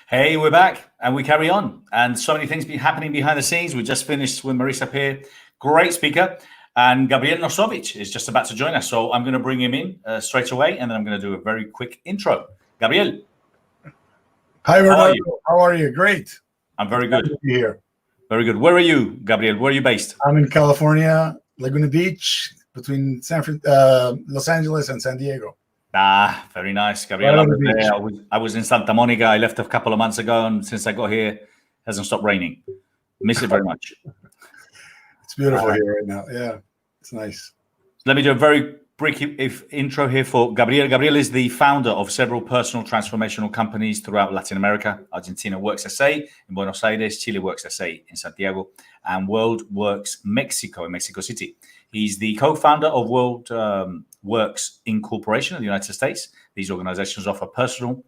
Hey, we're back and we carry on. And so many things been happening behind the scenes. We just finished with Marisa here, great speaker. And Gabriel Nossovitch is just about to join us. So I'm going to bring him in straight away and then I'm going to do a very quick intro. Gabriel. Hi, Bernardo. How are you? Great. I'm very good. To be here. Very good. Where are you, Gabriel? Where are you based? I'm in California, Laguna Beach, between Los Angeles and San Diego. Ah, very nice, Gabriel. I was in Santa Monica. I left a couple of months ago, and since I got here, it hasn't stopped raining. Miss it very much. It's beautiful here right now. Yeah, it's nice. Let me do a very brief intro here for Gabriel. Gabriel is the founder of several personal transformational companies throughout Latin America. Argentina Works SA in Buenos Aires, Chile Works SA in Santiago, and World Works Mexico in Mexico City. He's the co-founder of World Works Incorporation in the United States. These organizations offer personal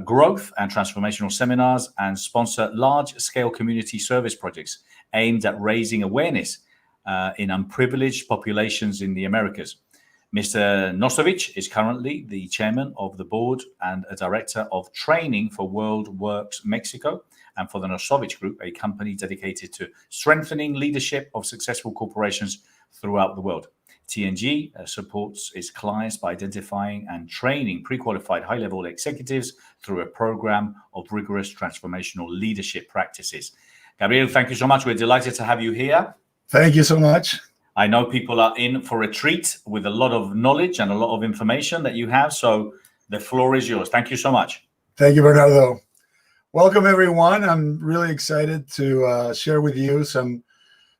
growth and transformational seminars and sponsor large-scale community service projects aimed at raising awareness in unprivileged populations in the Americas. Mr. Nossovitch is currently the chairman of the board and a director of training for World Works Mexico and for the Nossovitch Group, a company dedicated to strengthening leadership of successful corporations throughout the world. TNG supports its clients by identifying and training pre-qualified high-level executives through a program of rigorous transformational leadership practices. Gabriel, thank you so much. We're delighted to have you here. Thank you so much. I know people are in for a treat with a lot of knowledge and a lot of information that you have. So the floor is yours. Thank you so much. Thank you, Bernardo. Welcome, everyone. I'm really excited to share with you some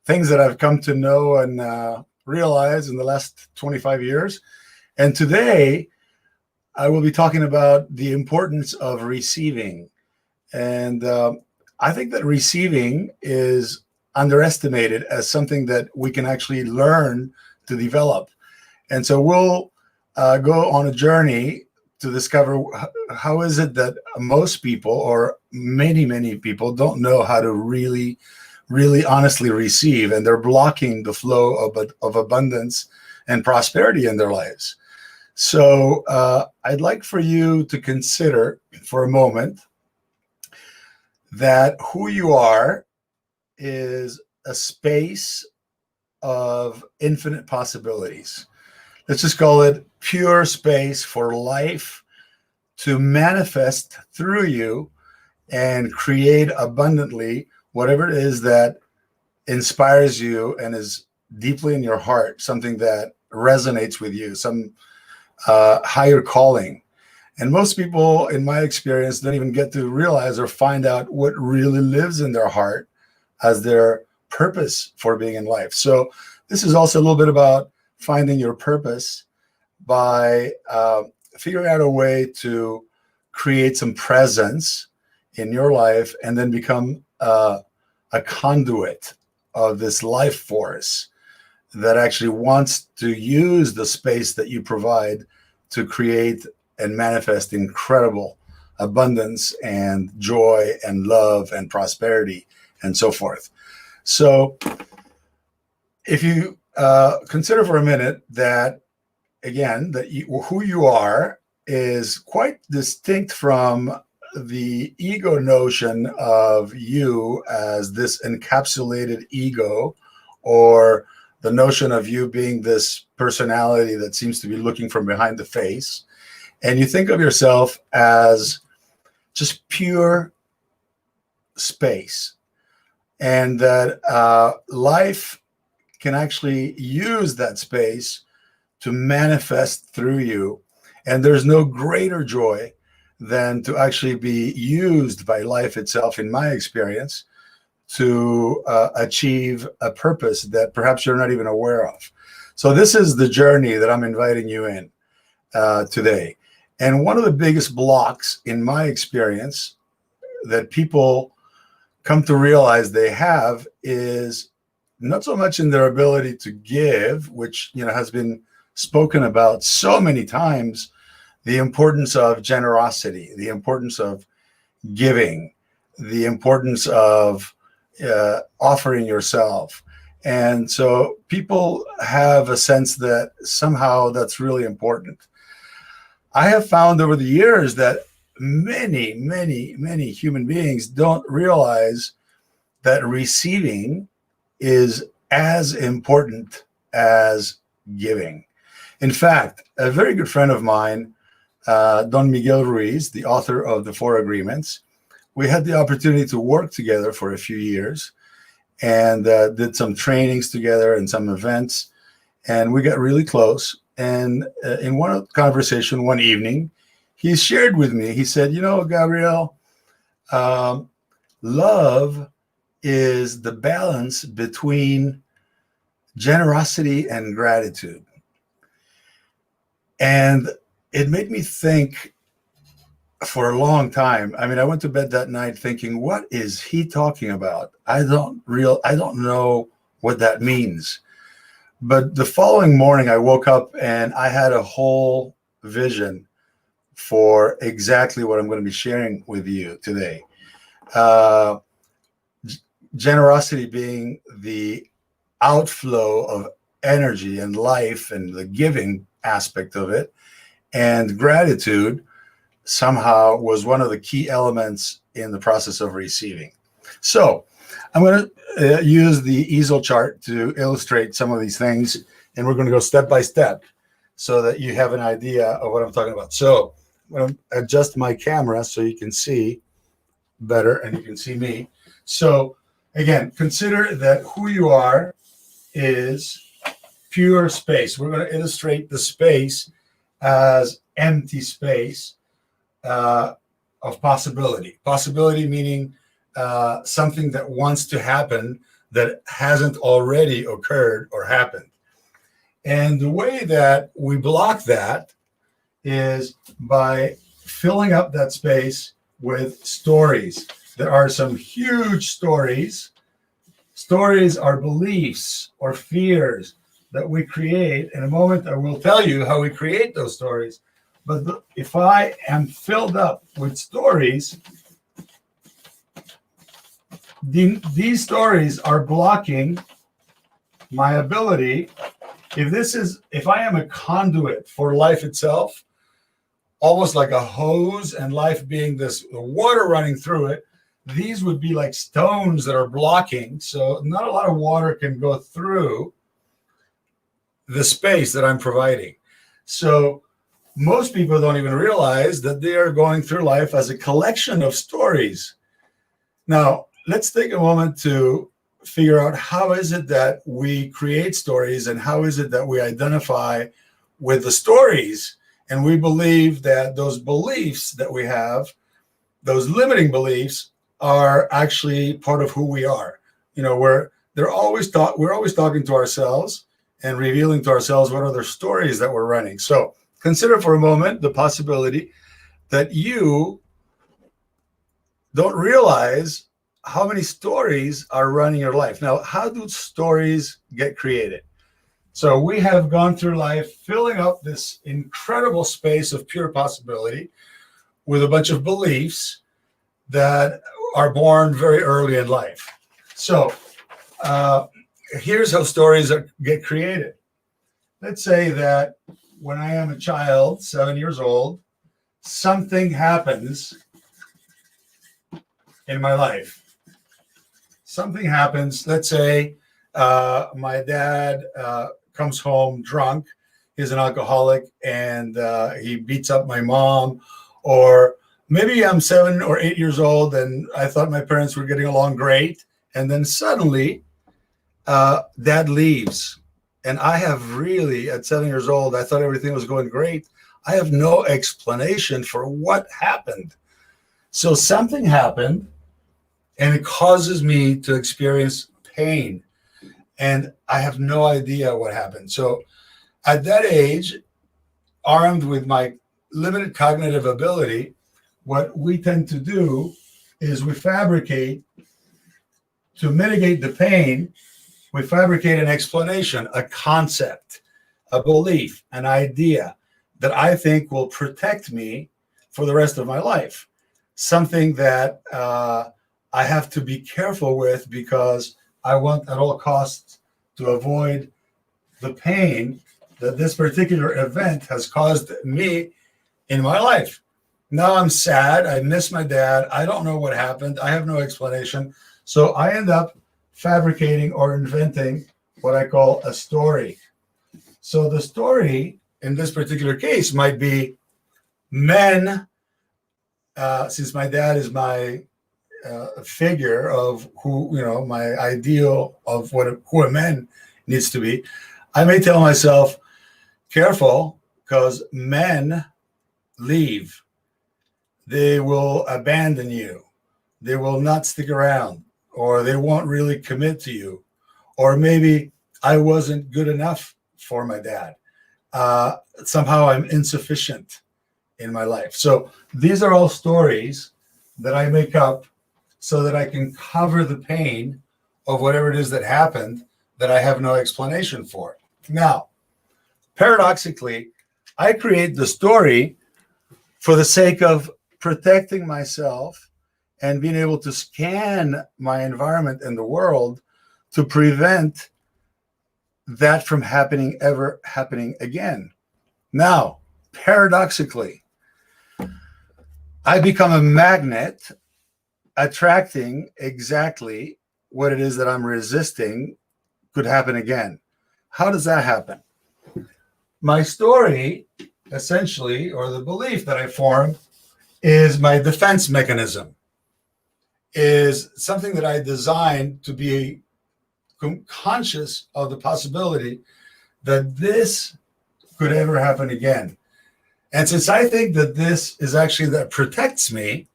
things that I've come to know and realize in the last 25 years. And today, I will be talking about the importance of receiving. And I think that receiving is underestimated as something that we can actually learn to develop. And so we'll go on a journey to discover how is it that most people, or many people, don't know how to really honestly receive, and they're blocking the flow of abundance and prosperity in their lives. So I'd like for you to consider for a moment that who you are is a space of infinite possibilities. Let's just call it pure space for life to manifest through you and create abundantly whatever it is that inspires you and is deeply in your heart, something that resonates with you, some higher calling. And most people, in my experience, don't even get to realize or find out what really lives in their heart as their purpose for being in life. So this is also a little bit about finding your purpose by figuring out a way to create some presence in your life and then become a conduit of this life force that actually wants to use the space that you provide to create and manifest incredible abundance and joy and love and prosperity and so forth. So if you consider for a minute that, again, that who you are is quite distinct from the ego notion of you as this encapsulated ego, or the notion of you being this personality that seems to be looking from behind the face. And you think of yourself as just pure space. And that life can actually use that space to manifest through you. And there's no greater joy than to actually be used by life itself, in my experience, to achieve a purpose that perhaps you're not even aware of. So this is the journey that I'm inviting you in today. And one of the biggest blocks, in my experience, that people come to realize they have is not so much in their ability to give, which has been spoken about so many times, the importance of generosity, the importance of giving, the importance of offering yourself. And so people have a sense that somehow that's really important. I have found over the years that many human beings don't realize that receiving is as important as giving. In fact, a very good friend of mine, Don Miguel Ruiz, the author of The Four Agreements, we had the opportunity to work together for a few years and did some trainings together and some events, and we got really close. And in one conversation one evening, he shared with me, he said, you know, Gabriel, love is the balance between generosity and gratitude. And it made me think for a long time. I mean, I went to bed that night thinking, what is he talking about? I don't know what that means. But the following morning I woke up and I had a whole vision for exactly what I'm going to be sharing with you today. Generosity being the outflow of energy and life and the giving aspect of it, and gratitude somehow was one of the key elements in the process of receiving. So I'm going to use the easel chart to illustrate some of these things, and we're going to go step by step so that you have an idea of what I'm talking about. So I'm going to adjust my camera so you can see better and you can see me. So again, consider that who you are is pure space. We're going to illustrate the space as empty space of possibility. Possibility meaning something that wants to happen that hasn't already occurred or happened. And the way that we block that is by filling up that space with stories. There are some huge stories. Stories are beliefs or fears that we create. In a moment, I will tell you how we create those stories. But if I am filled up with stories, these stories are blocking my ability. If I am a conduit for life itself, almost like a hose, and life being this water running through it, these would be like stones that are blocking. So not a lot of water can go through the space that I'm providing. So most people don't even realize that they are going through life as a collection of stories. Now, let's take a moment to figure out how is it that we create stories and how is it that we identify with the stories. And we believe that those beliefs that we have, those limiting beliefs, are actually part of who we are. You know, we're always talking to ourselves and revealing to ourselves what other stories that we're running. So consider for a moment the possibility that you don't realize how many stories are running your life. Now, how do stories get created? So we have gone through life filling up this incredible space of pure possibility with a bunch of beliefs that are born very early in life. So here's how stories get created. Let's say that when I am a child, 7 years old, something happens in my life. Something happens. Let's say my dad comes home drunk. He's an alcoholic, and he beats up my mom. Or maybe I'm 7 or 8 years old, and I thought my parents were getting along great. And then suddenly, dad leaves. And I have really, at 7 years old, I thought everything was going great. I have no explanation for what happened. So something happened, and it causes me to experience pain. And I have no idea what happened. So at that age, armed with my limited cognitive ability, what we tend to do is we fabricate, to mitigate the pain, we fabricate an explanation, a concept, a belief, an idea that I think will protect me for the rest of my life. Something that I have to be careful with because I want at all costs to avoid the pain that this particular event has caused me in my life. Now I'm sad. I miss my dad. I don't know what happened. I have no explanation. So I end up fabricating or inventing what I call a story. So the story in this particular case might be men, since my dad is my figure of who, my ideal of who a man needs to be. I may tell myself, careful, because men leave. They will abandon you. They will not stick around, or they won't really commit to you. Or maybe I wasn't good enough for my dad. Somehow I'm insufficient in my life. So these are all stories that I make up so that I can cover the pain of whatever it is that happened that I have no explanation for. Now, paradoxically, I create the story for the sake of protecting myself and being able to scan my environment and the world to prevent that from ever happening again. Now, paradoxically, I become a magnet attracting exactly what it is that I'm resisting could happen again. How does that happen? My story, essentially, or the belief that I form, is my defense mechanism, is something that I designed to be conscious of the possibility that this could ever happen again. And since I think that this is actually that protects me,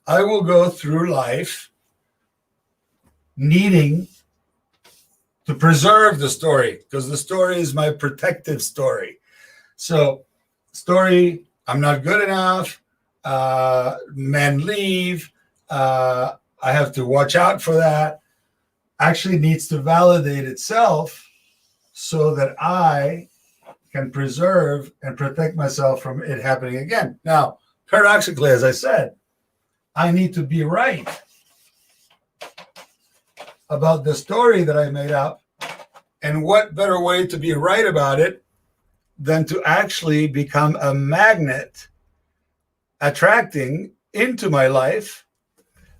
I will go through life needing to preserve the story, because the story is my protective story. So, story, I'm not good enough, men leave, I have to watch out for that, actually needs to validate itself so that I can preserve and protect myself from it happening again. Now, paradoxically, as I said, I need to be right about the story that I made up. And what better way to be right about it than to actually become a magnet attracting into my life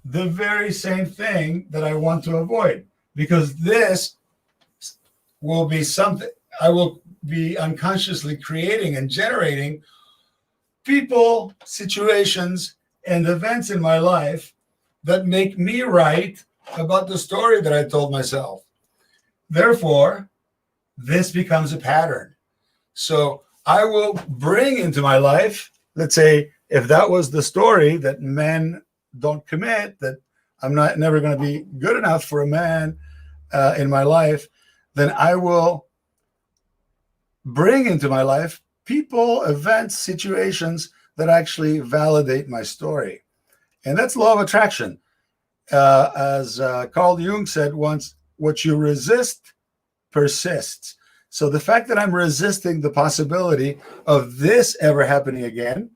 the very same thing that I want to avoid. Because this will be something I will be unconsciously creating and generating people, situations, and events in my life that make me right about the story that I told myself. Therefore, this becomes a pattern. So I will bring into my life, let's say, if that was the story that men don't commit, that I'm never going to be good enough for a man in my life, then I will bring into my life people, events, situations that actually validate my story. And that's law of attraction. As Carl Jung said once, what you resist persists. So the fact that I'm resisting the possibility of this ever happening again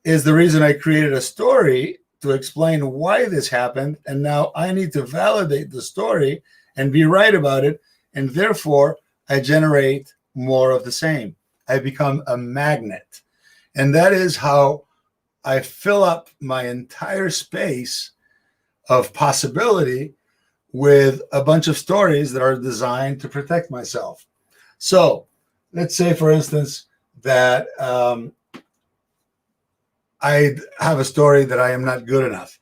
is the reason I created a story to explain why this happened. And now I need to validate the story and be right about it. And therefore, I generate more of the same. I become a magnet. And that is how I fill up my entire space of possibility with a bunch of stories that are designed to protect myself. So let's say, for instance, that I have a story that I am not good enough.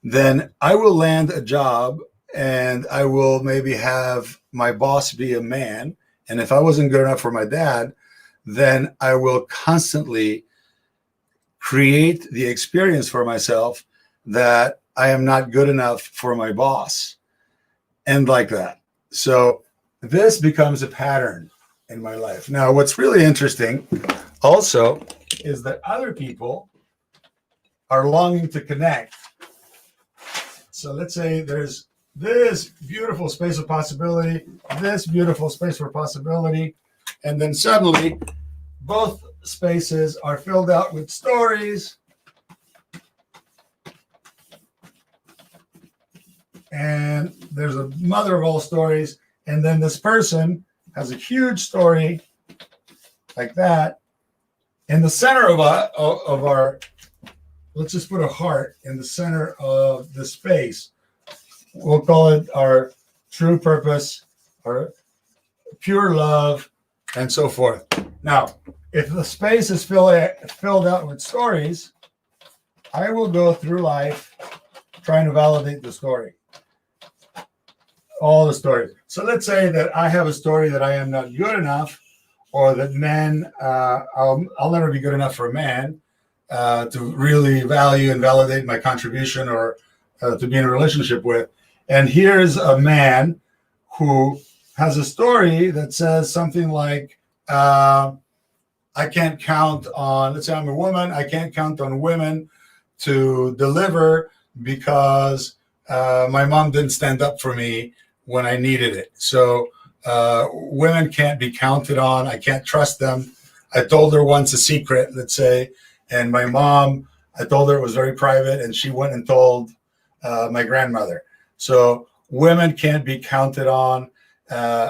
Then I will land a job and I will maybe have my boss be a man. And if I wasn't good enough for my dad, then I will constantly create the experience for myself that I am not good enough for my boss. And like that. So this becomes a pattern in my life. Now, what's really interesting also is that other people are longing to connect. So let's say there's this beautiful space of possibility, this beautiful space for possibility, and then suddenly both spaces are filled out with stories. And there's a mother of all stories. And then this person has a huge story like that. In the center of our, let's just put a heart in the center of the space. We'll call it our true purpose, our pure love, and so forth. Now, if the space is filled out with stories, I will go through life trying to validate the story. All the stories. So let's say that I have a story that I am not good enough, or that men, I'll never be good enough for a man to really value and validate my contribution, or to be in a relationship with. And here's a man who has a story that says something like, I can't count on, let's say I'm a woman, I can't count on women to deliver because my mom didn't stand up for me when I needed it. So women can't be counted on. I can't trust them. I told her once a secret, let's say, and my mom, I told her it was very private, and she went and told my grandmother. So women can't be counted on.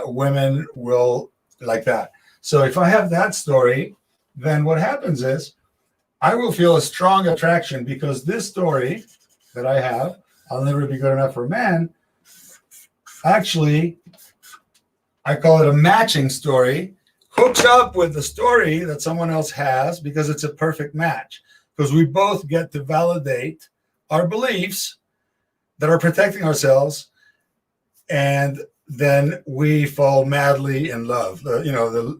Women will like that. So if I have that story, then what happens is I will feel a strong attraction, because this story that I have, I'll never be good enough for a man, actually, I call it a matching story, hooks up with the story that someone else has, because it's a perfect match, because we both get to validate our beliefs that are protecting ourselves, and then we fall madly in love. The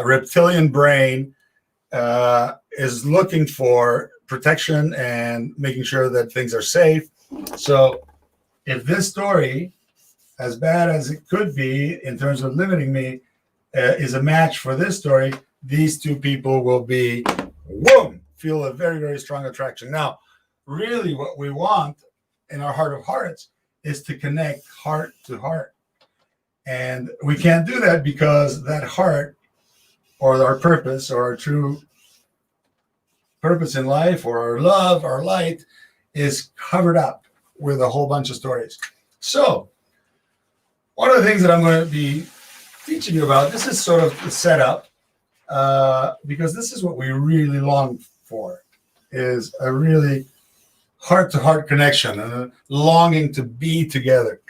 reptilian brain is looking for protection and making sure that things are safe. So if this story, as bad as it could be in terms of limiting me, is a match for this story, these two people will be, whoom, feel a very, very strong attraction. Now, really what we want in our heart of hearts is to connect heart to heart. And we can't do that because that heart, or our purpose, or our true purpose in life, or our love, our light, is covered up with a whole bunch of stories. So one of the things that I'm going to be teaching you about, this is sort of the setup, because this is what we really long for, is a really heart-to-heart connection, and a longing to be together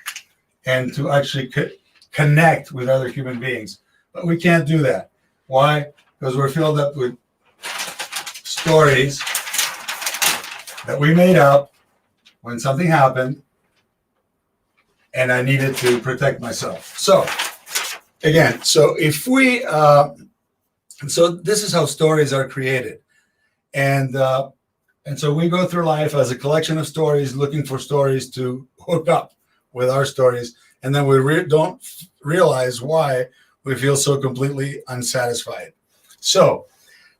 and to actually connect with other human beings. But we can't do that. Why? Because we're filled up with stories that we made up when something happened, and I needed to protect myself. So again, so if we, so this is how stories are created. And so we go through life as a collection of stories, looking for stories to hook up with our stories. And then we don't realize why we feel so completely unsatisfied. So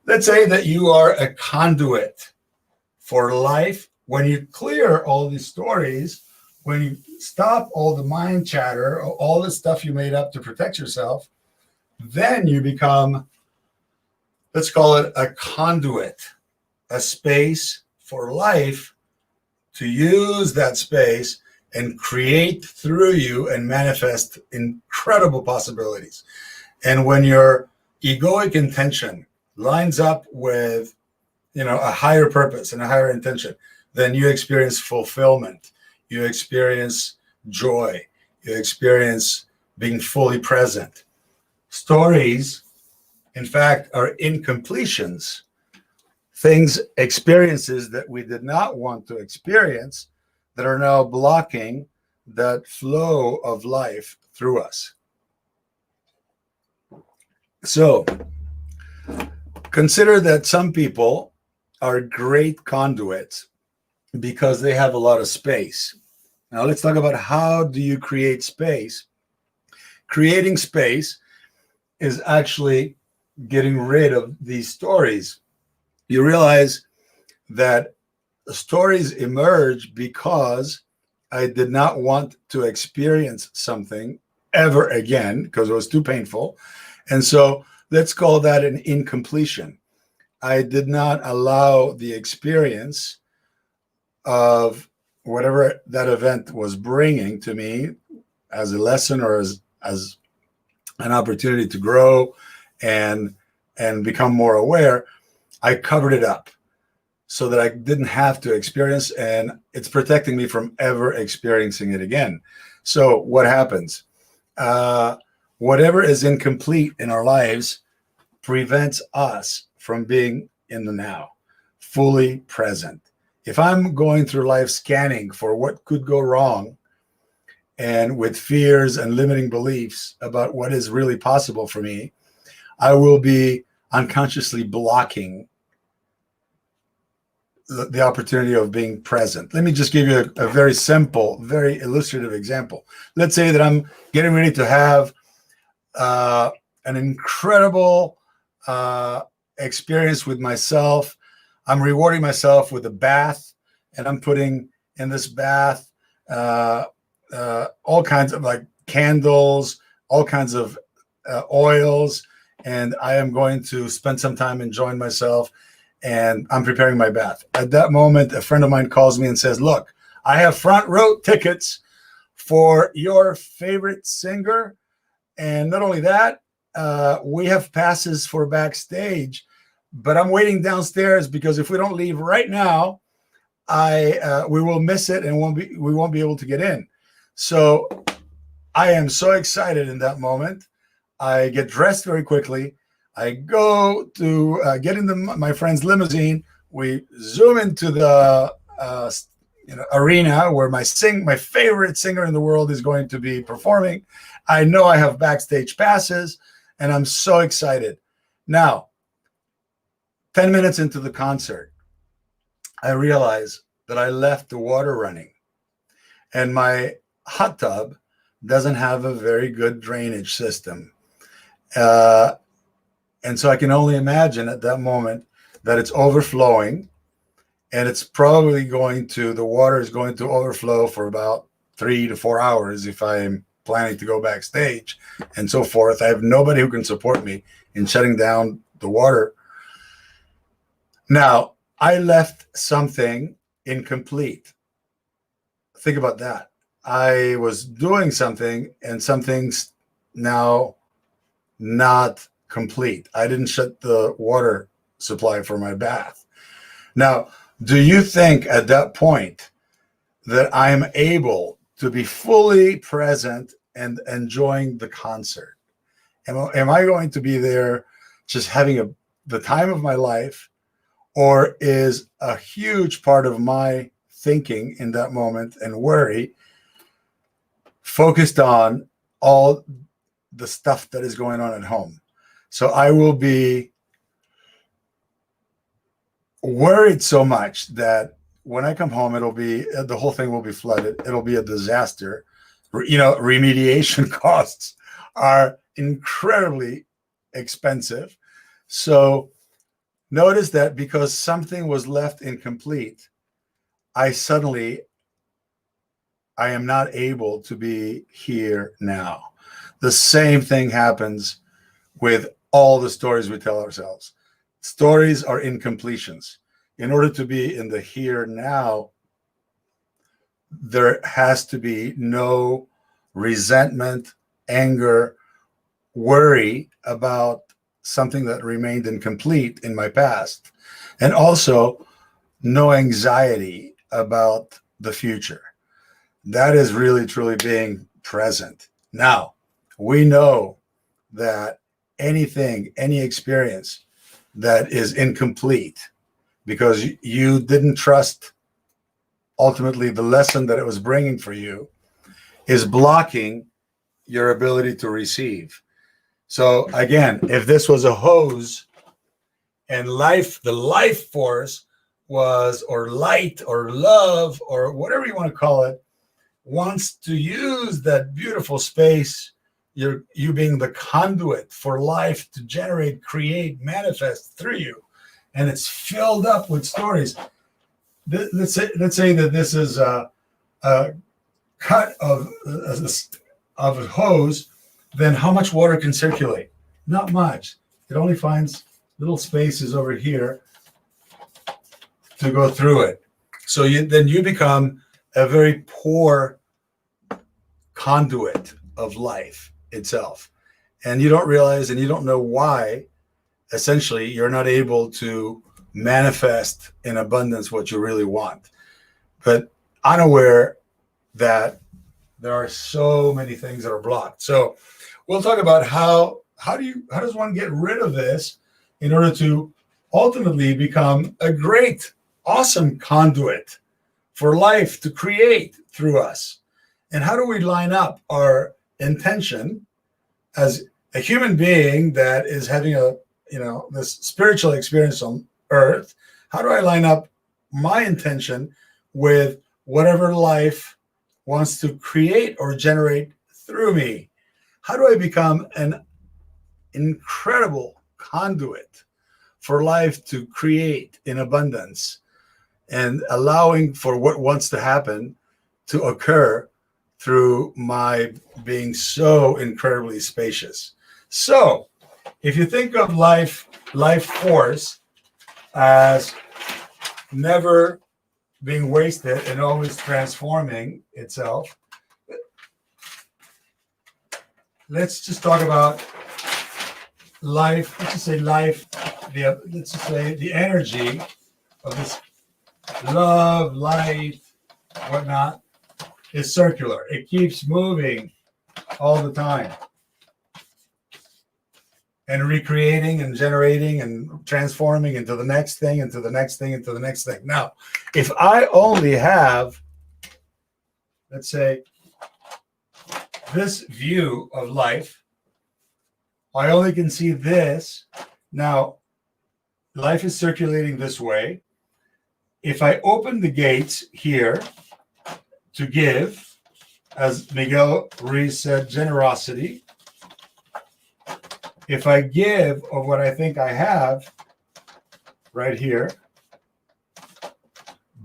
let's say that you are a conduit for life. When you clear all these stories, when you stop all the mind chatter, all the stuff you made up to protect yourself, then you become, let's call it a conduit, a space for life to use that space and create through you and manifest incredible possibilities. And when your egoic intention lines up with, a higher purpose and a higher intention, then you experience fulfillment. You experience joy. You experience being fully present. Stories, in fact, are incompletions, experiences that we did not want to experience, that are now blocking that flow of life through us. So consider that some people are great conduits because they have a lot of space. Now let's talk about, how do you create space? Creating space is actually getting rid of these stories. You realize that stories emerge because I did not want to experience something ever again because it was too painful. And so let's call that an incompletion. I did not allow the experience of whatever that event was bringing to me as a lesson, or as an opportunity to grow and become more aware. I covered it up so that I didn't have to experience, and it's protecting me from ever experiencing it again. So what happens? Whatever is incomplete in our lives prevents us from being in the now, fully present. If I'm going through life scanning for what could go wrong, and with fears and limiting beliefs about what is really possible for me, I will be unconsciously blocking the opportunity of being present. Let me just give you a very simple, very illustrative example. Let's say that I'm getting ready to have an incredible experience with myself. I'm rewarding myself with a bath, and I'm putting in this bath all kinds of like candles, all kinds of oils, and I am going to spend some time enjoying myself, and I'm preparing my bath. At that moment, a friend of mine calls me and says, look, I have front row tickets for your favorite singer. And not only that, we have passes for backstage, but I'm waiting downstairs because if we don't leave right now, we will miss it and we won't be able to get in. So I am so excited in that moment. I get dressed very quickly. I go to get into my friend's limousine. We zoom into the arena where my favorite singer in the world is going to be performing. I know I have backstage passes, and I'm so excited. Now, 10 minutes into the concert, I realize that I left the water running, and my hot tub doesn't have a very good drainage system. And so I can only imagine at that moment that it's overflowing, and it's probably the water is going to overflow for about 3 to 4 hours if I'm planning to go backstage and so forth. I have nobody who can support me in shutting down the water. Now, I left something incomplete. Think about that. I was doing something, and something's now not complete. I didn't shut the water supply for my bath. Now, do you think at that point that I'm able to be fully present and enjoying the concert? Am I going to be there just having the time of my life, or is a huge part of my thinking in that moment and worry focused on all the stuff that is going on at home? So I will be worried so much that when I come home, the whole thing will be flooded. It'll be a disaster. Remediation costs are incredibly expensive. So notice that because something was left incomplete, I am not able to be here now. The same thing happens with all the stories we tell ourselves. Stories are incompletions. In order to be in the here now, there has to be no resentment, anger, worry about something that remained incomplete in my past, and also no anxiety about the future. That is really, truly being present. Now, we know that any experience that is incomplete because you didn't trust ultimately the lesson that it was bringing for you is blocking your ability to receive. So again, if this was a hose and the life force was, or light or love or whatever you want to call it, wants to use that beautiful space, you being the conduit for life to generate, create, manifest through you, and it's filled up with stories. Let's say that this is a cut of a hose, then how much water can circulate? Not much. It only finds little spaces over here to go through it. So then you become a very poor conduit of life itself. And you don't realize, and you don't know why, essentially, you're not able to manifest in abundance what you really want, but unaware that there are so many things that are blocked. So we'll talk about how does one get rid of this in order to ultimately become a great, awesome conduit for life to create through us. And how do we line up our intention as a human being that is having this spiritual experience on earth? How do I line up my intention with whatever life wants to create or generate through me? How do I become an incredible conduit for life to create in abundance and allowing for what wants to happen to occur through my being so incredibly spacious? So if you think of life force as never being wasted and always transforming itself, let's just talk about life. Let's just say life, let's just say the energy of this love, light, whatnot, is circular. It keeps moving all the time and recreating and generating and transforming into the next thing, into the next thing, into the next thing. Now, if I only have, let's say, this view of life, I only can see this. Now, life is circulating this way. If I open the gates here to give, as Miguel Ruiz said, generosity, if I give of what I think I have right here,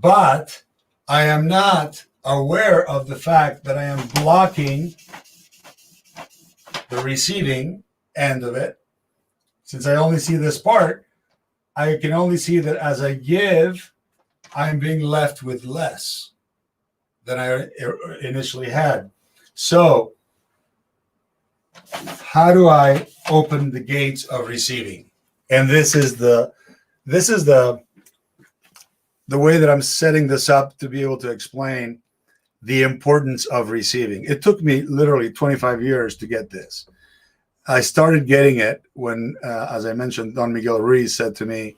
but I am not aware of the fact that I am blocking the receiving end of it, since I only see this part, I can only see that as I give, I'm being left with less than I initially had. So how do I open the gates of receiving? And this is the way that I'm setting this up to be able to explain the importance of receiving. It took me literally 25 years to get this. I started getting it when, as I mentioned, Don Miguel Ruiz said to me,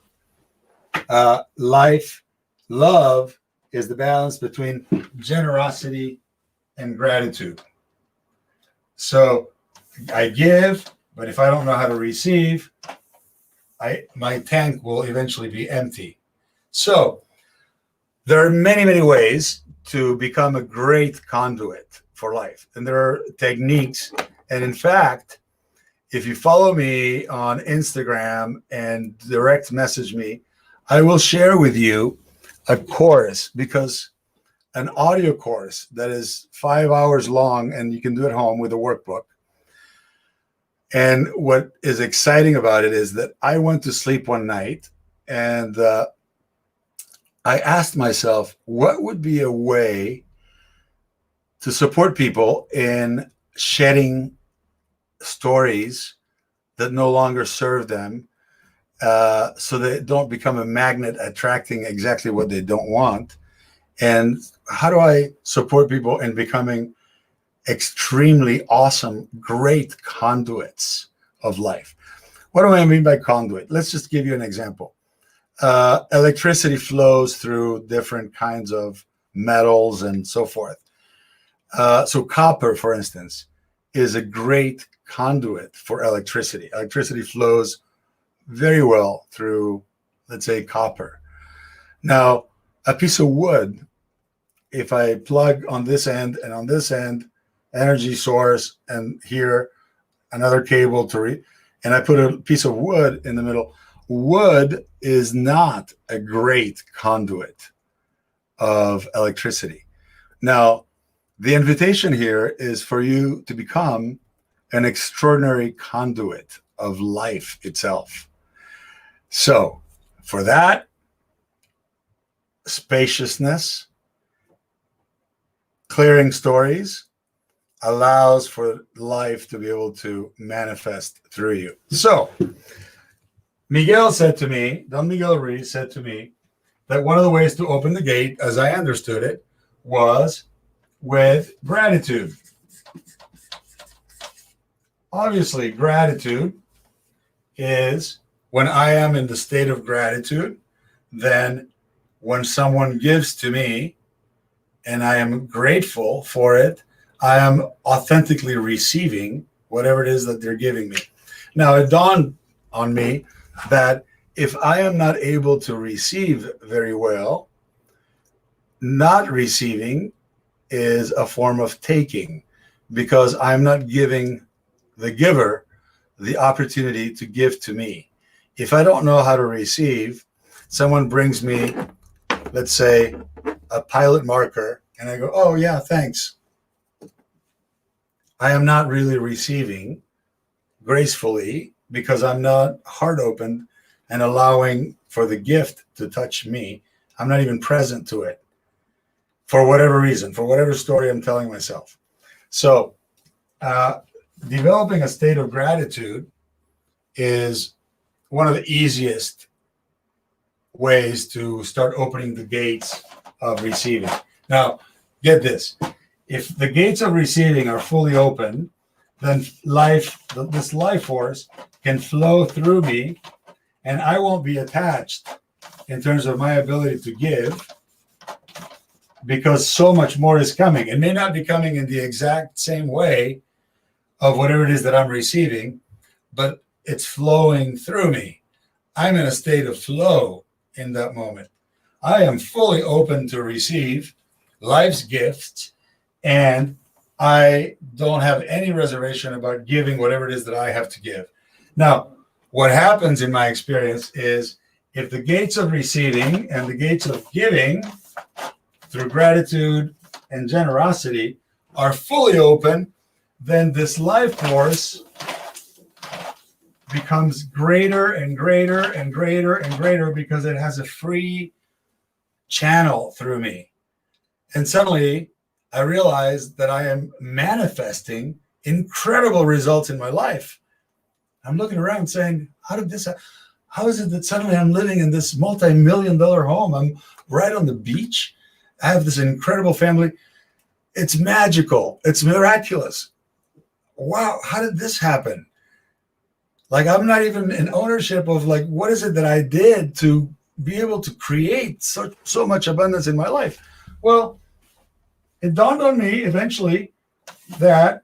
love is the balance between generosity and gratitude. So I give, but if I don't know how to receive, my tank will eventually be empty. So there are many, many ways to become a great conduit for life. And there are techniques. And in fact, if you follow me on Instagram and direct message me, I will share with you a course, because an audio course that is 5 hours long, and you can do it at home with a workbook. And what is exciting about it is that I went to sleep one night and I asked myself, what would be a way to support people in shedding stories that no longer serve them, so they don't become a magnet attracting exactly what they don't want? And how do I support people in becoming extremely awesome, great conduits of life? What do I mean by conduit? Let's just give you an example. Electricity flows through different kinds of metals and so forth. So copper, for instance, is a great conduit for electricity. Electricity flows very well through, let's say, copper. Now, a piece of wood, if I plug on this end and on this end, energy source, and here another cable and I put a piece of wood in the middle, wood is not a great conduit of electricity. Now, the invitation here is for you to become an extraordinary conduit of life itself. So for that, spaciousness, clearing stories allows for life to be able to manifest through you. So Miguel said to me, Don Miguel Ruiz said to me that one of the ways to open the gate, as I understood it, was with gratitude. Obviously, gratitude is when I am in the state of gratitude, then when someone gives to me and I am grateful for it, I am authentically receiving whatever it is that they're giving me. Now, it dawned on me that if I am not able to receive very well, not receiving is a form of taking, because I'm not giving the giver the opportunity to give to me. If I don't know how to receive, someone brings me, let's say, a pilot marker, and I go, oh yeah, thanks. I am not really receiving gracefully because I'm not heart open and allowing for the gift to touch me. I'm not even present to it for whatever reason, for whatever story I'm telling myself. So developing a state of gratitude is one of the easiest ways to start opening the gates of receiving. Now, get this. If the gates of receiving are fully open, then this life force can flow through me, and I won't be attached in terms of my ability to give, because so much more is coming. It may not be coming in the exact same way of whatever it is that I'm receiving, but it's flowing through me. I'm in a state of flow in that moment. I am fully open to receive life's gifts, and I don't have any reservation about giving whatever it is that I have to give. Now, what happens in my experience is if the gates of receiving and the gates of giving through gratitude and generosity are fully open, then this life force becomes greater and greater and greater and greater because it has a free channel through me. And suddenly I realized that I am manifesting incredible results in my life. I'm looking around saying, how is it that suddenly I'm living in this multi-million-dollar home? I'm right on the beach. I have this incredible family. It's magical. It's miraculous. Wow, how did this happen? Like, I'm not even in ownership of, like, what is it that I did to be able to create so much abundance in my life? Well, it dawned on me eventually that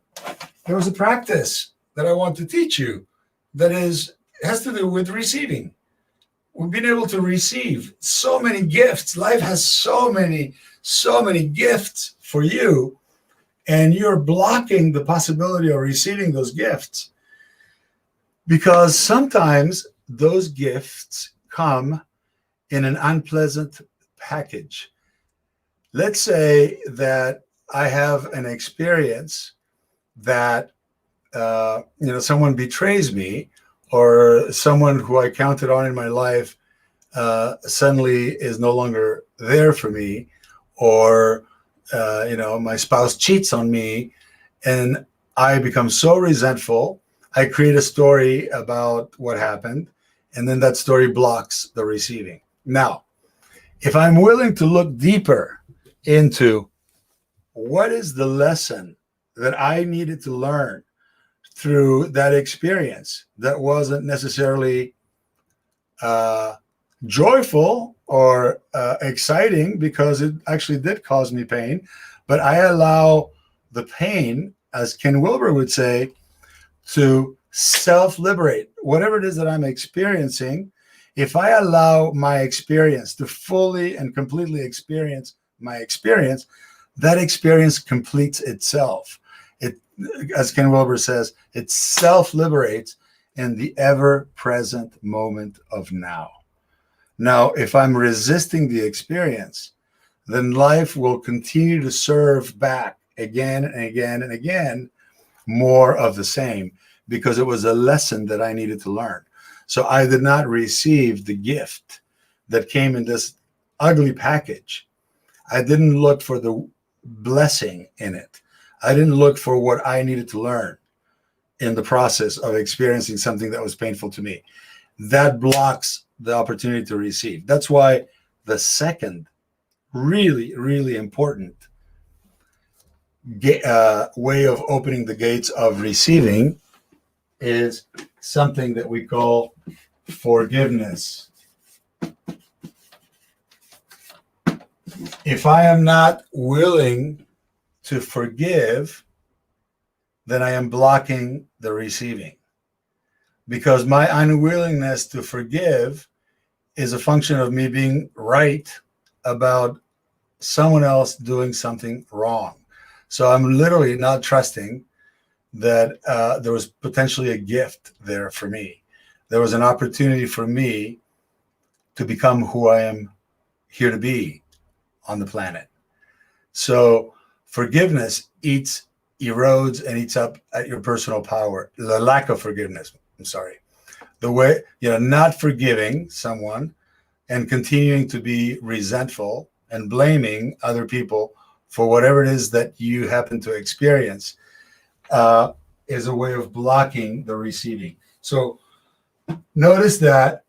there was a practice that I want to teach you that has to do with receiving. We've been able to receive so many gifts. Life has so many gifts for you, and you're blocking the possibility of receiving those gifts because sometimes those gifts come in an unpleasant package. Let's say that I have an experience that someone betrays me, or someone who I counted on in my life suddenly is no longer there for me, or my spouse cheats on me, and I become so resentful. I create a story about what happened, and then that story blocks the receiving. Now, if I'm willing to look deeper into what is the lesson that I needed to learn through that experience that wasn't necessarily joyful or exciting, because it actually did cause me pain, but I allow the pain, as Ken Wilber would say, to self-liberate whatever it is that I'm experiencing. If I allow my experience to fully and completely experience my experience, that experience completes itself. It, as Ken Wilber says, it self-liberates in the ever-present moment of now. Now, if I'm resisting the experience, then life will continue to serve back again and again and again more of the same, because it was a lesson that I needed to learn. So I did not receive the gift that came in this ugly package. I didn't look for the blessing in it. I didn't look for what I needed to learn in the process of experiencing something that was painful to me. that blocks the opportunity to receive. That's why the second really, really important way of opening the gates of receiving is something that we call forgiveness. If I am not willing to forgive, then I am blocking the receiving, because my unwillingness to forgive is a function of me being right about someone else doing something wrong. So I'm literally not trusting that there was potentially a gift there for me. There was an opportunity for me to become who I am here to be on the planet. So forgiveness erodes and eats up at your personal power. The lack of forgiveness, the way, not forgiving someone and continuing to be resentful and blaming other people for whatever it is that you happen to experience is a way of blocking the receiving. So notice that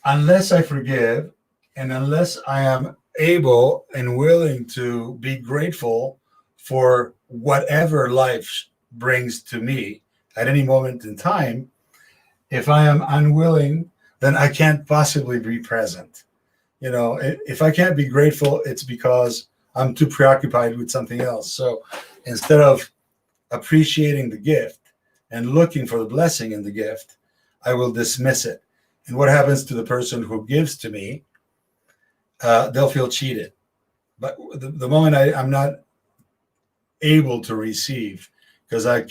unless I forgive and unless I am able and willing to be grateful for whatever life brings to me at any moment in time, if I am unwilling, then I can't possibly be present. If I can't be grateful, it's because I'm too preoccupied with something else. So instead of appreciating the gift and looking for the blessing in the gift, I will dismiss it. And what happens to the person who gives to me? They'll feel cheated. But the moment I'm not able to receive because I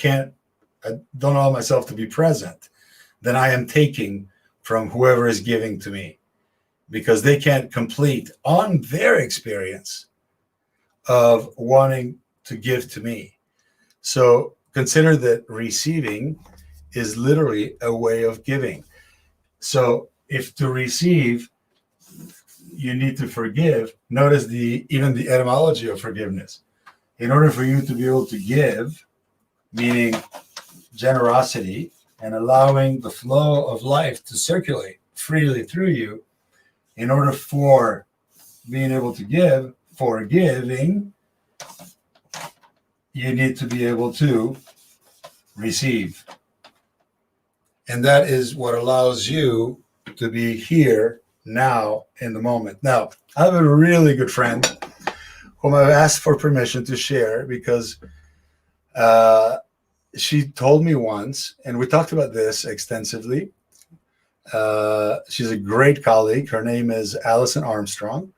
don't allow myself to be present, then I am taking from whoever is giving to me, because they can't complete on their experience of wanting to give to me. So consider that receiving is literally a way of giving. So if to receive, you need to forgive, notice even the etymology of forgiveness. In order for you to be able to give, meaning generosity and allowing the flow of life to circulate freely through you, in order for being able to give, forgiving, you need to be able to receive. And that is what allows you to be here now in the moment. Now, I have a really good friend whom I've asked for permission to share, because she told me once, and we talked about this extensively. She's a great colleague. Her name is Allison Armstrong.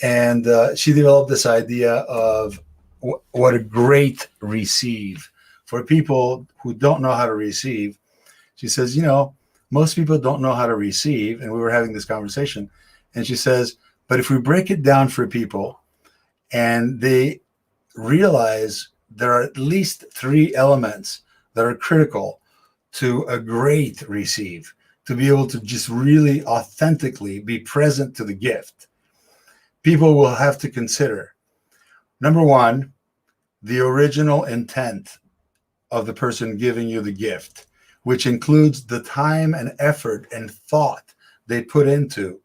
And she developed this idea of what a great receive. For people who don't know how to receive, she says, most people don't know how to receive. And we were having this conversation. And she says, but if we break it down for people and they realize there are at least 3 elements that are critical to a great receive, to be able to just really authentically be present to the gift, people will have to consider, number 1, the original intent of the person giving you the gift, which includes the time and effort and thought they put into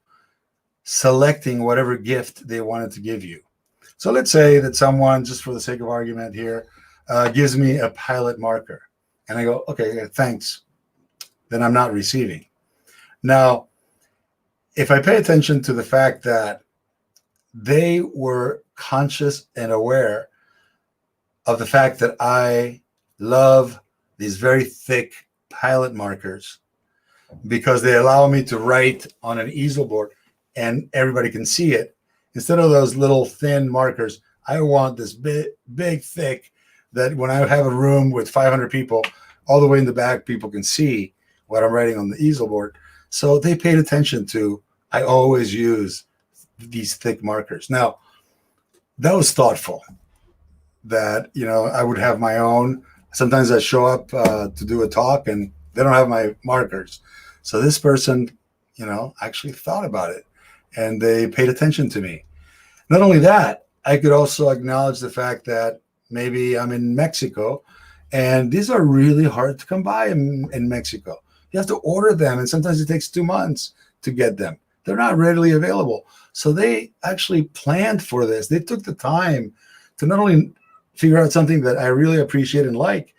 selecting whatever gift they wanted to give you. So let's say that someone, just for the sake of argument here, gives me a pilot marker. And I go, okay, thanks. Then I'm not receiving. Now, if I pay attention to the fact that they were conscious and aware of the fact that I love these very thick pilot markers because they allow me to write on an easel board and everybody can see it, instead of those little thin markers, I want this big, thick, that when I have a room with 500 people, all the way in the back, people can see what I'm writing on the easel board. So they paid attention to, I always use these thick markers. Now, that was thoughtful, that, I would have my own. Sometimes I show up to do a talk and they don't have my markers. So this person, actually thought about it and they paid attention to me. Not only that, I could also acknowledge the fact that maybe I'm in Mexico and these are really hard to come by in Mexico. You have to order them, and sometimes it takes 2 months to get them. They're not readily available. So they actually planned for this. They took the time to not only figure out something that I really appreciate and like,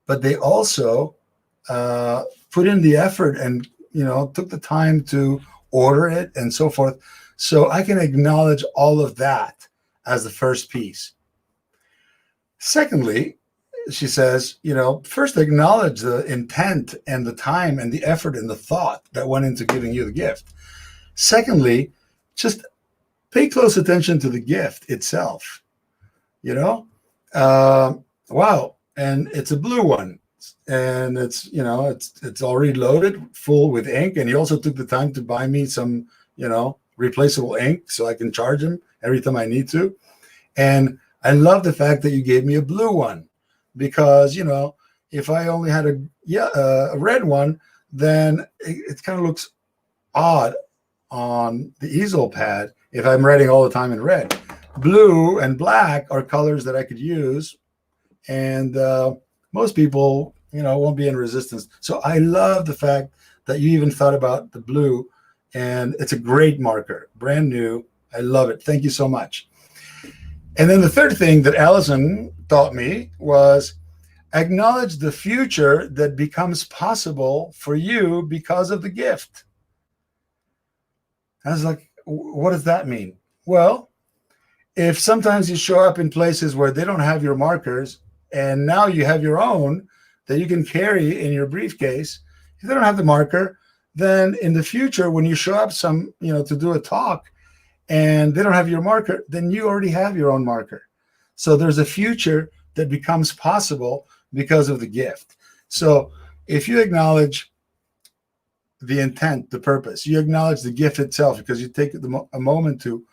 but they also put in the effort and, took the time to order it and so forth. So I can acknowledge all of that as the first piece. Secondly, she says, first acknowledge the intent and the time and the effort and the thought that went into giving you the gift. Secondly, just pay close attention to the gift itself. Wow. And it's a blue one. And it's already loaded, full with ink. And he also took the time to buy me some, replaceable ink so I can charge him every time I need to. And I love the fact that you gave me a blue one, because, if I only had a red one, then it kind of looks odd on the easel pad if I'm writing all the time in red. Blue and black are colors that I could use, and most people, won't be in resistance. So I love the fact that you even thought about the blue, and it's a great marker, brand new. I love it. Thank you so much. And then the third thing that Allison taught me was acknowledge the future that becomes possible for you because of the gift. I was like, what does that mean? Well, if sometimes you show up in places where they don't have your markers, and now you have your own that you can carry in your briefcase, if they don't have the marker, then in the future, when you show up to do a talk and they don't have your marker, then you already have your own marker. So there's a future that becomes possible because of the gift. So if you acknowledge the intent, the purpose, you acknowledge the gift itself, because you take a moment to,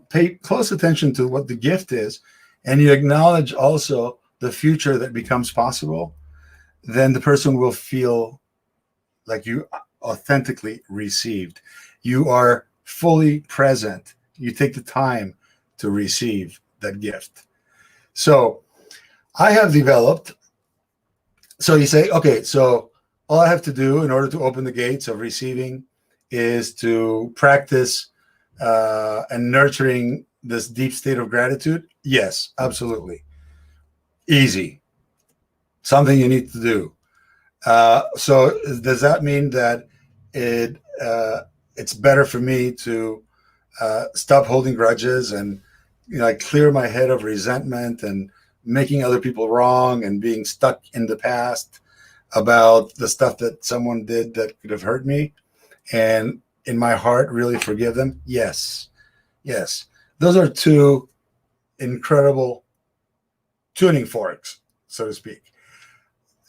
pay close attention to what the gift is, and you acknowledge also the future that becomes possible, then the person will feel like you authentically received. You are fully present. You take the time to receive that gift. So I have developed, so you say, okay, so all I have to do in order to open the gates of receiving is to practice and nurturing this deep state of gratitude. Yes, absolutely. Easy. Something you need to do. So does that mean that it's better for me to stop holding grudges and clear my head of resentment and making other people wrong and being stuck in the past about the stuff that someone did that could have hurt me, and in my heart really forgive them? Yes. Those are two incredible tuning forks, so to speak.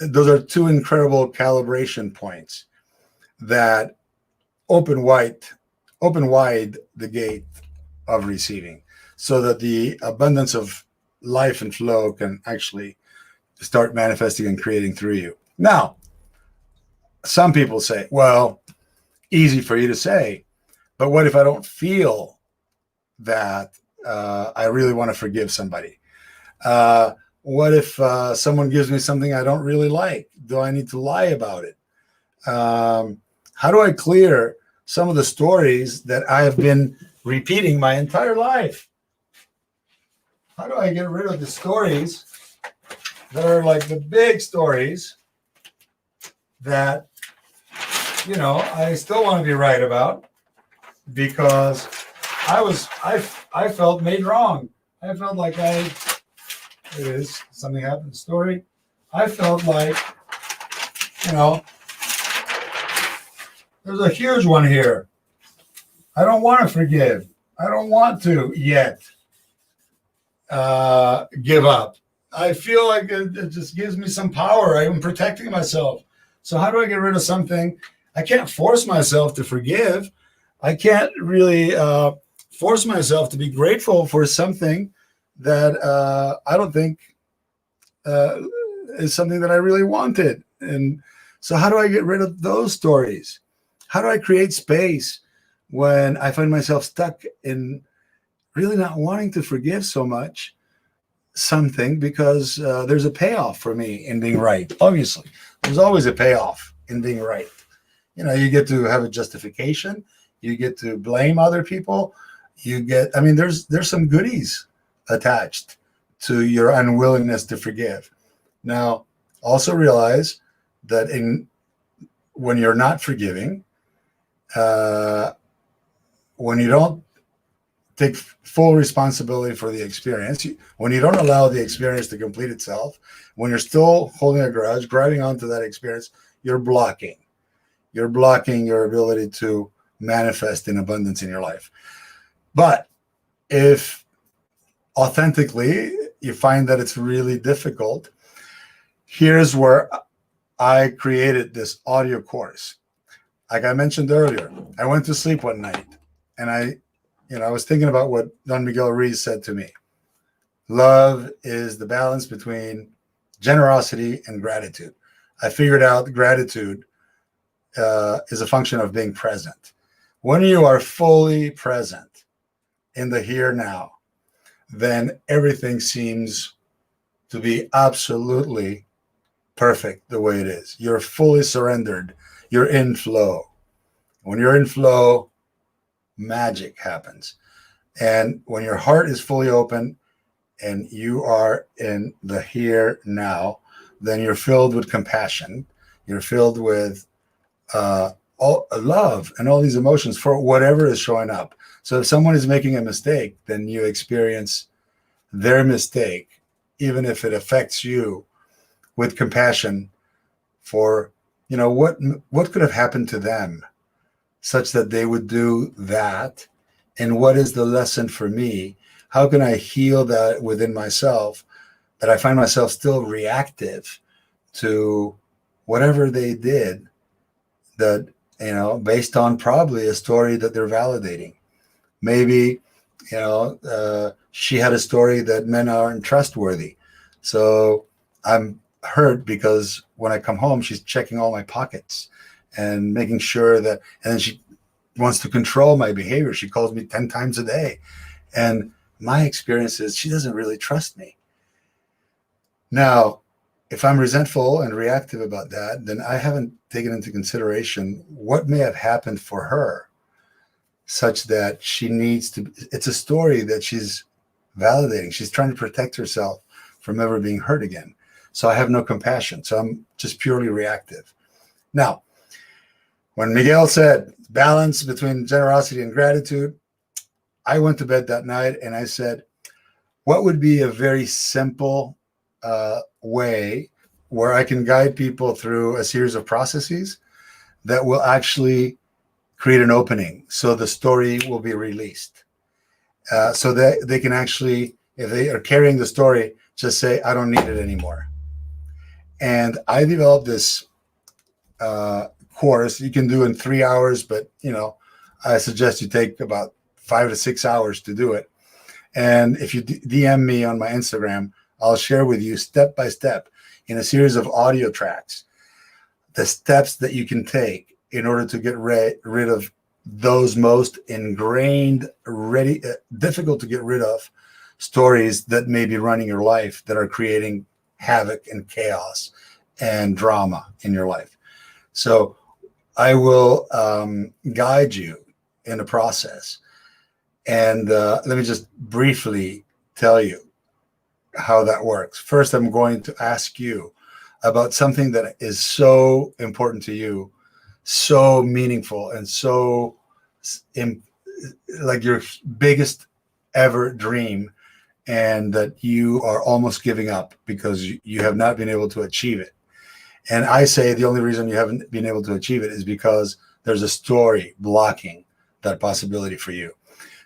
Those are two incredible calibration points that open wide the gate of receiving, so that the abundance of life and flow can actually start manifesting and creating through you. Now, some people say, well, easy for you to say, but what if I don't feel that I really want to forgive somebody? What if someone gives me something I don't really like? Do I need to lie about it? How do I clear some of the stories that I have been repeating my entire life? How do I get rid of the stories that are like the big stories that, I still want to be right about, because I felt made wrong. I felt like something happened, story. I felt like, there's a huge one here. I don't want to forgive. I don't want to yet give up. I feel like it just gives me some power. I'm protecting myself. So how do I get rid of something? I can't force myself to forgive. I can't really force myself to be grateful for something that I don't think is something that I really wanted. And so how do I get rid of those stories? How do I create space when I find myself stuck in really not wanting to forgive so much something, because there's a payoff for me in being right? Obviously, there's always a payoff in being right. You get to have a justification. You get to blame other people. There's some goodies attached to your unwillingness to forgive. Now, also realize that when you're not forgiving, when you don't take full responsibility for the experience, when you don't allow the experience to complete itself, when you're still holding a grudge, grabbing onto that experience, you're blocking your ability to manifest in abundance in your life. But if authentically you find that it's really difficult, here's where I created this audio course. Like I mentioned earlier, I went to sleep one night and I was thinking about what Don Miguel Ruiz said to me. Love is the balance between generosity and gratitude. I figured out gratitude is a function of being present. When you are fully present in the here now, then everything seems to be absolutely perfect the way it is. You're fully surrendered. You're in flow. When you're in flow, magic happens. And when your heart is fully open and you are in the here now, then you're filled with compassion. You're filled with all love and all these emotions for whatever is showing up. So if someone is making a mistake, then you experience their mistake, even if it affects you, with compassion for, what could have happened to them such that they would do that. And what is the lesson for me? How can I heal that within myself, that I find myself still reactive to whatever they did, that, based on probably a story that they're validating. Maybe, she had a story that men aren't trustworthy. So I'm hurt because when I come home, she's checking all my pockets and making sure that, and then she wants to control my behavior. She calls me 10 times a day. And my experience is she doesn't really trust me. Now, if I'm resentful and reactive about that, then I haven't taken into consideration what may have happened for her, such that she needs to, it's a story that she's validating. She's trying to protect herself from ever being hurt again. So I have no compassion. So I'm just purely reactive. Now, when Miguel said balance between generosity and gratitude, I went to bed that night and I said, what would be a very simple way where I can guide people through a series of processes that will actually create an opening so the story will be released, so that they can actually, if they are carrying the story, just say, I don't need it anymore. And I developed this course you can do in 3 hours, but I suggest you take about 5 to 6 hours to do it. And if you DM me on my Instagram, I'll share with you step by step in a series of audio tracks the steps that you can take in order to get rid of those most ingrained, difficult to get rid of stories that may be running your life, that are creating havoc and chaos and drama in your life. So I will guide you in the process. And let me just briefly tell you how that works. First, I'm going to ask you about something that is so important to you, so meaningful, and so like your biggest ever dream, and that you are almost giving up because you have not been able to achieve it. And I say the only reason you haven't been able to achieve it is because there's a story blocking that possibility for you.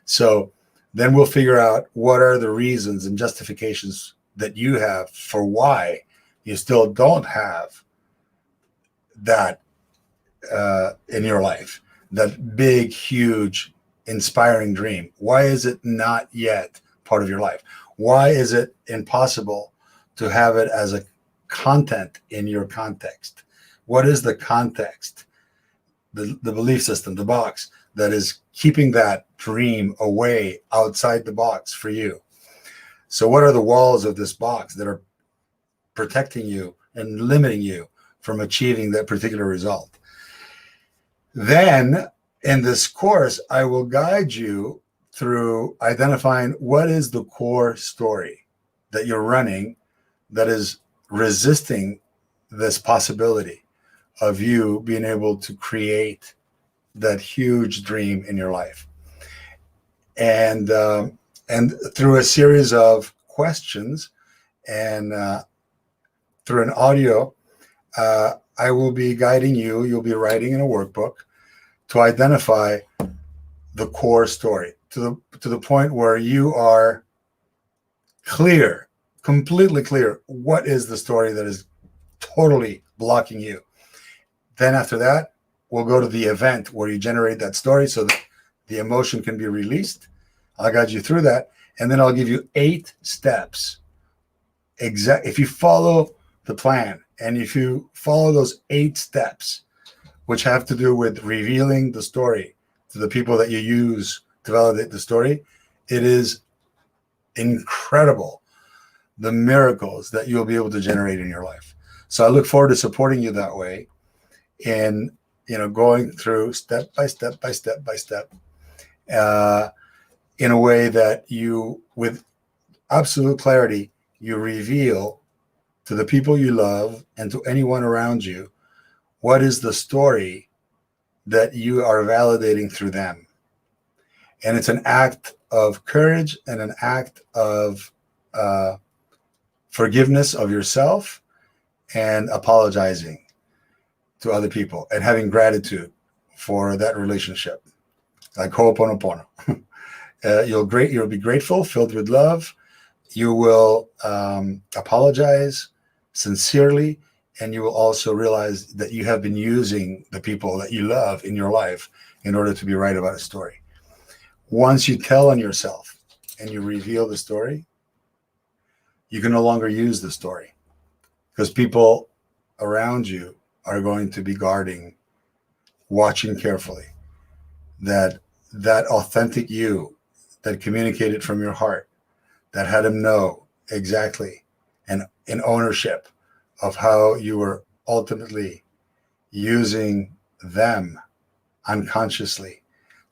So then we'll figure out what are the reasons and justifications that you have for why you still don't have that in your life, that big, huge, inspiring dream. Why is it not yet part of your life? Why is it impossible to have it as a content in your context? What is the context, the belief system, the box that is keeping that dream away outside the box for you? So what are the walls of this box that are protecting you and limiting you from achieving that particular result. Then in this course, I will guide you through identifying what is the core story that you're running that is resisting this possibility of you being able to create that huge dream in your life. And through a series of questions and through an audio, I will be guiding you. You'll be writing in a workbook to identify the core story to the point where you are clear, completely clear. What is the story that is totally blocking you? Then after that, we'll go to the event where you generate that story so that the emotion can be released. I'll guide you through that. And then I'll give you 8 steps. If you follow the plan and if you follow those 8 steps, which have to do with revealing the story to the people that you use to validate the story, it is incredible the miracles that you'll be able to generate in your life. So I look forward to supporting you that way in going through step by step in a way that you, with absolute clarity, you reveal to the people you love and to anyone around you what is the story that you are validating through them. And it's an act of courage and an act of forgiveness of yourself and apologizing to other people and having gratitude for that relationship. Like Ho'oponopono. You'll be grateful, filled with love. You will apologize sincerely, and you will also realize that you have been using the people that you love in your life in order to be right about a story. Once you tell on yourself and you reveal the story, you can no longer use the story because people around you are going to be guarding, watching carefully that authentic you that communicated from your heart, that had them know exactly and in ownership of how you were ultimately using them unconsciously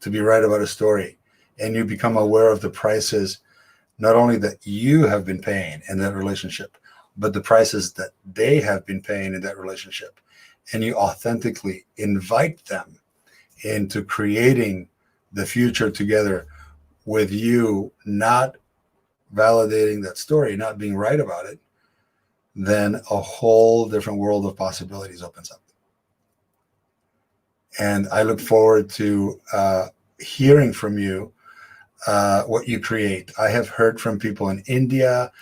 to be right about a story. And you become aware of the prices, not only that you have been paying in that relationship, but the prices that they have been paying in that relationship. And you authentically invite them into creating the future together with you not validating that story, not being right about it, then a whole different world of possibilities opens up. And I look forward to hearing from you what you create. I have heard from people in India,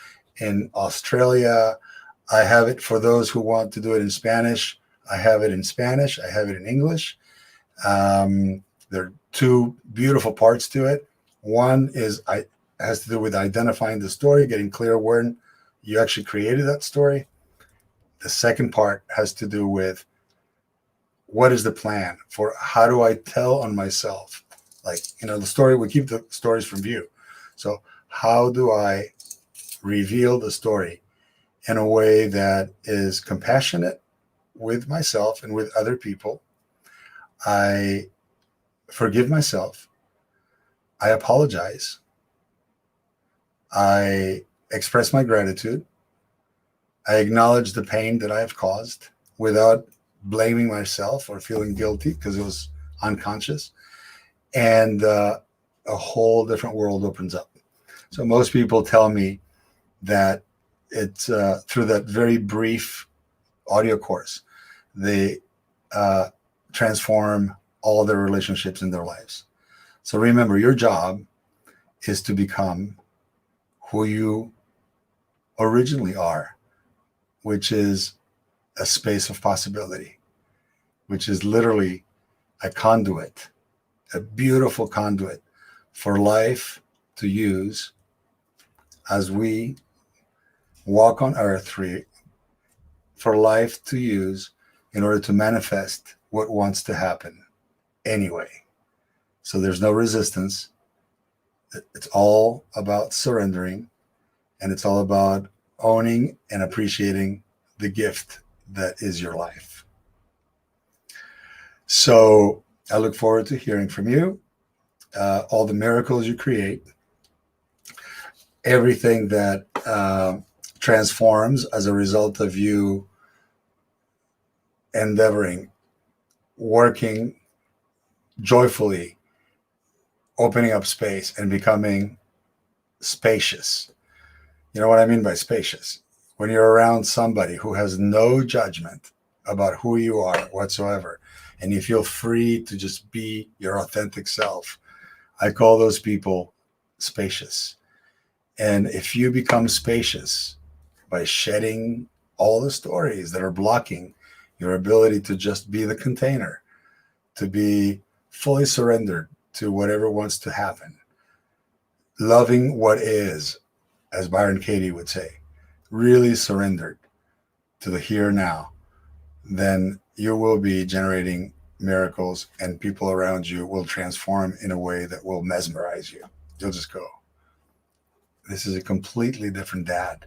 in Australia. I have it for those who want to do it in Spanish. I have it in Spanish. I have it in English. There are 2 beautiful parts to it. One has to do with identifying the story, getting clear when you actually created that story. The second part has to do with what is the plan for how do I tell on myself? Like, the story, we keep the stories from view. So how do I reveal the story in a way that is compassionate with myself and with other people? I forgive myself. I apologize. I express my gratitude. I acknowledge the pain that I have caused without blaming myself or feeling guilty because it was unconscious. And a whole different world opens up. So most people tell me that it's through that very brief audio course, they transform all their relationships in their lives. So remember, your job is to become who you originally are, which is a space of possibility, which is literally a conduit, a beautiful conduit for life to use as we walk on earth, for life to use in order to manifest what wants to happen anyway. So there's no resistance. It's all about surrendering, and it's all about owning and appreciating the gift that is your life. So I look forward to hearing from you, all the miracles you create, everything that transforms as a result of you endeavoring, working joyfully, opening up space and becoming spacious. You know what I mean by spacious? When you're around somebody who has no judgment about who you are whatsoever, and you feel free to just be your authentic self, I call those people spacious. And if you become spacious by shedding all the stories that are blocking your ability to just be the container, to be fully surrendered to whatever wants to happen, loving what is, as Byron Katie would say, really surrendered to the here now, then you will be generating miracles, and people around you will transform in a way that will mesmerize you. You'll just go, this is a completely different dad.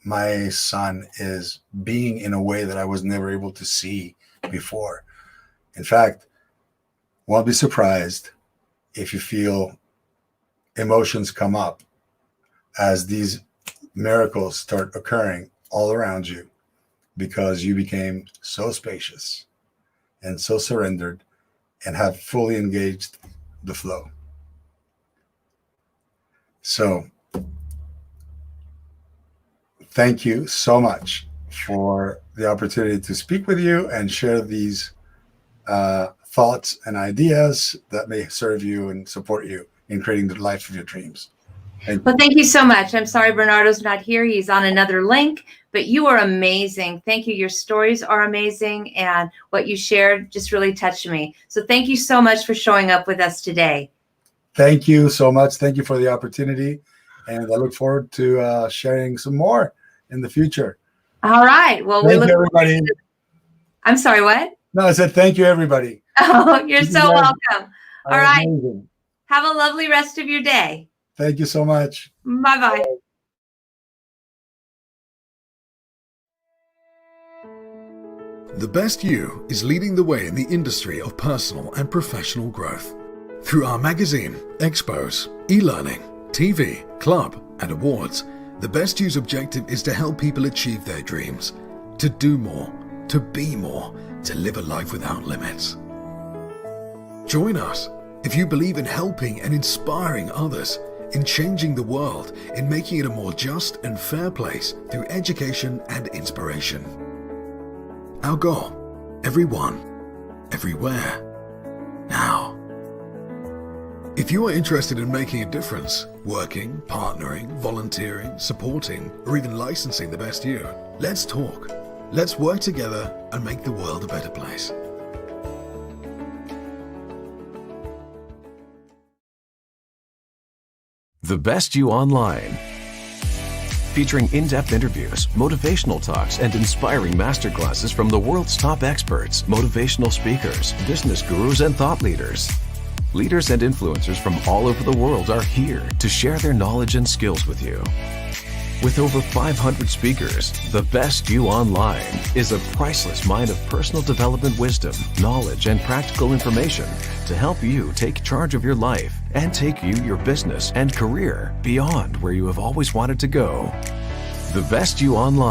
My son is being in a way that I was never able to see before. In fact, won't be surprised if you feel emotions come up as these miracles start occurring all around you, because you became so spacious and so surrendered and have fully engaged the flow. So thank you so much for the opportunity to speak with you and share these thoughts and ideas that may serve you and support you in creating the life of your dreams. Well, thank you so much. I'm sorry Bernardo's not here. He's on another link, but you are amazing. Thank you. Your stories are amazing, and what you shared just really touched me. So thank you so much for showing up with us today. Thank you so much. Thank you for the opportunity, and I look forward to sharing some more in the future. All right. Well, thank you, everybody. I'm sorry, what? No, I said thank you, everybody. Oh, you're so welcome. All right. Amazing. Have a lovely rest of your day. Thank you so much. Bye-bye. The best you is leading the way in the industry of personal and professional growth. Through our magazine, expos, e-learning, TV, club, and awards, the best you's objective is to help people achieve their dreams, to do more, to be more, to live a life without limits. Join us if you believe in helping and inspiring others, in changing the world, in making it a more just and fair place through education and inspiration. Our goal: everyone, everywhere, now. If you are interested in making a difference, working, partnering, volunteering, supporting, or even licensing the best you, let's talk. Let's work together and make the world a better place. The Best You Online. Featuring in-depth interviews, motivational talks, and inspiring masterclasses from the world's top experts, motivational speakers, business gurus, and thought leaders. Leaders and influencers from all over the world are here to share their knowledge and skills with you. With over 500 speakers, The Best You Online is a priceless mine of personal development wisdom, knowledge, and practical information to help you take charge of your life and take you, your business, and career beyond where you have always wanted to go. The Best You Online